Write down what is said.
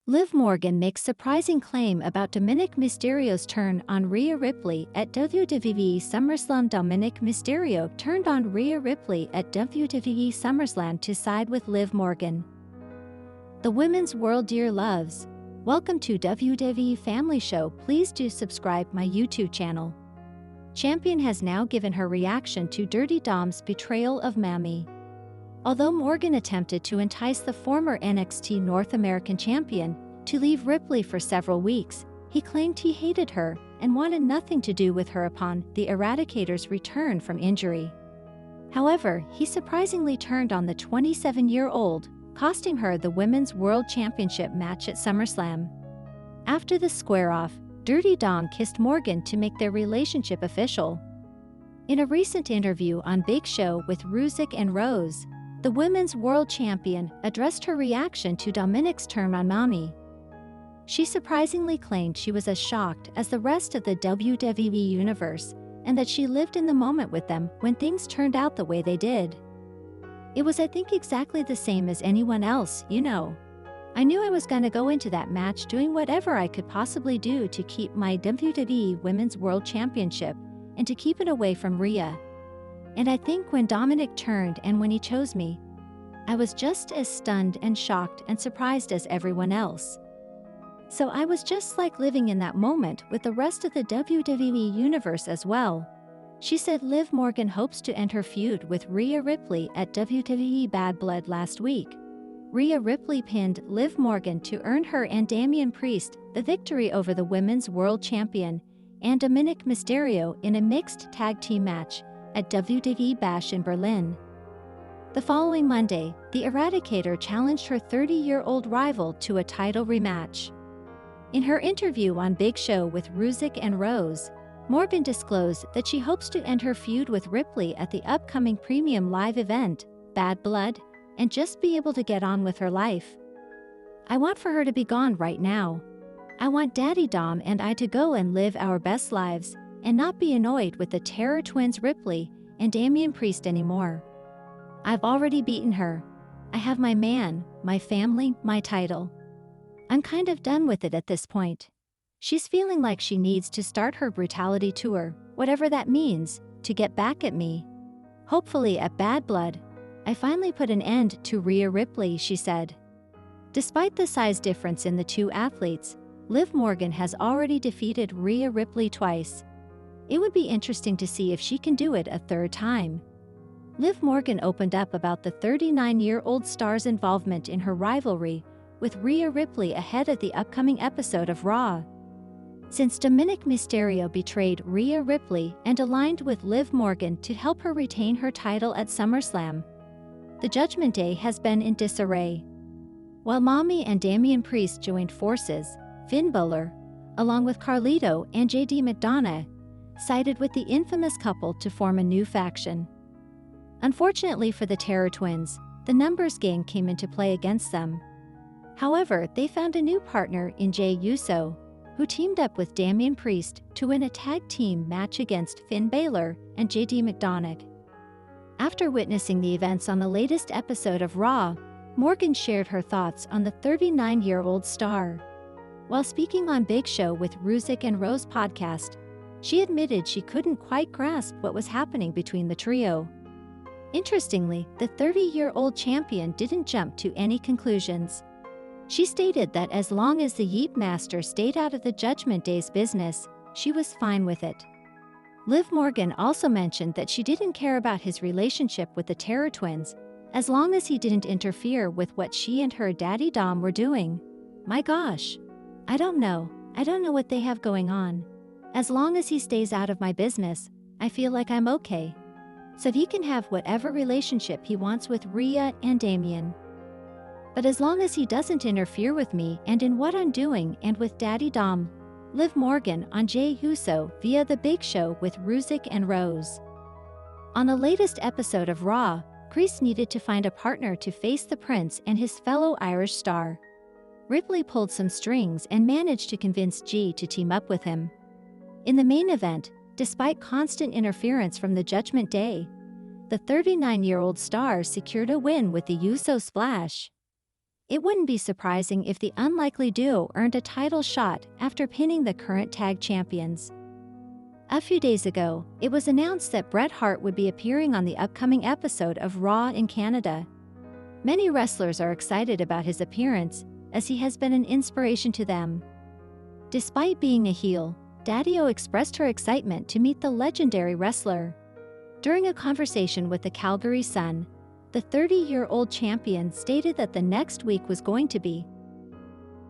Liv Morgan makes surprising claim about Dominic Mysterio's turn on Rhea Ripley at WWE SummerSlam. Dominic Mysterio turned on Rhea Ripley at WWE SummerSlam to side with Liv Morgan. The women's world dear loves. Welcome to WWE Family Show. Please do subscribe my YouTube channel. Champion has now given her reaction to Dirty Dom's betrayal of Mammy. Although Morgan attempted to entice the former NXT North American champion to leave Ripley for several weeks, he claimed he hated her and wanted nothing to do with her upon the Eradicator's return from injury. However, he surprisingly turned on the 27-year-old, costing her the Women's World Championship match at SummerSlam. After the square-off, Dirty Dom kissed Morgan to make their relationship official. In a recent interview on Big Show with Ruzick and Rose, the Women's World Champion addressed her reaction to Dominic's turn on Mammy. She surprisingly claimed she was as shocked as the rest of the WWE Universe, and that she lived in the moment with them when things turned out the way they did. "It was, I think, exactly the same as anyone else, you know. I knew I was gonna go into that match doing whatever I could possibly do to keep my WWE Women's World Championship and to keep it away from Rhea. And I think when Dominic turned and when he chose me, I was just as stunned and shocked and surprised as everyone else. So I was just like living in that moment with the rest of the WWE Universe as well," she said. Liv Morgan hopes to end her feud with Rhea Ripley at WWE Bad Blood last week. Rhea Ripley pinned Liv Morgan to earn her and Damian Priest the victory over the Women's World Champion and Dominic Mysterio in a mixed tag team match at WWE Bash in Berlin. The following Monday, the Eradicator challenged her 30-year-old rival to a title rematch. In her interview on Big Show with Ruzick and Rose, Morgan disclosed that she hopes to end her feud with Ripley at the upcoming premium live event, Bad Blood, and just be able to get on with her life. "I want for her to be gone right now. I want Daddy Dom and I to go and live our best lives and not be annoyed with the Terror Twins Ripley and Damian Priest anymore. I've already beaten her. I have my man, my family, my title. I'm kind of done with it at this point." She's feeling like she needs to start her brutality tour, whatever that means, to get back at me. "Hopefully at Bad Blood, I finally put an end to Rhea Ripley," she said. Despite the size difference in the two athletes, Liv Morgan has already defeated Rhea Ripley twice. It would be interesting to see if she can do it a third time. Liv Morgan opened up about the 39-year-old star's involvement in her rivalry with Rhea Ripley ahead of the upcoming episode of Raw. Since Dominic Mysterio betrayed Rhea Ripley and aligned with Liv Morgan to help her retain her title at SummerSlam, the Judgment Day has been in disarray. While Mammy and Damian Priest joined forces, Finn Balor, along with Carlito and JD McDonough, sided with the infamous couple to form a new faction. Unfortunately for the Terror Twins, the numbers game came into play against them. However, they found a new partner in Jey Uso, who teamed up with Damian Priest to win a tag team match against Finn Balor and JD McDonough. After witnessing the events on the latest episode of Raw, Morgan shared her thoughts on the 39-year-old star. While speaking on Big Show with Ruzick and Rose podcast, she admitted she couldn't quite grasp what was happening between the trio. Interestingly, the 30-year-old champion didn't jump to any conclusions. She stated that as long as the Yeet Master stayed out of the Judgment Day's business, she was fine with it. Liv Morgan also mentioned that she didn't care about his relationship with the Terror Twins, as long as he didn't interfere with what she and her Daddy Dom were doing. "My gosh. I don't know what they have going on. As long as he stays out of my business, I feel like I'm okay. So he can have whatever relationship he wants with Rhea and Damian. But as long as he doesn't interfere with me and in what I'm doing and with Daddy Dom," Liv Morgan on Jey Uso via The Big Show with Ruzick and Rose. On the latest episode of Raw, Priest needed to find a partner to face the Prince and his fellow Irish star. Ripley pulled some strings and managed to convince Jey to team up with him. In the main event, despite constant interference from the Judgment Day, the 39-year-old star secured a win with the Uso Splash. It wouldn't be surprising if the unlikely duo earned a title shot after pinning the current tag champions. A few days ago, it was announced that Bret Hart would be appearing on the upcoming episode of Raw in Canada. Many wrestlers are excited about his appearance, as he has been an inspiration to them. Despite being a heel, Daddy-O expressed her excitement to meet the legendary wrestler. During a conversation with the Calgary Sun, the 30-year-old champion stated that the next week was going to be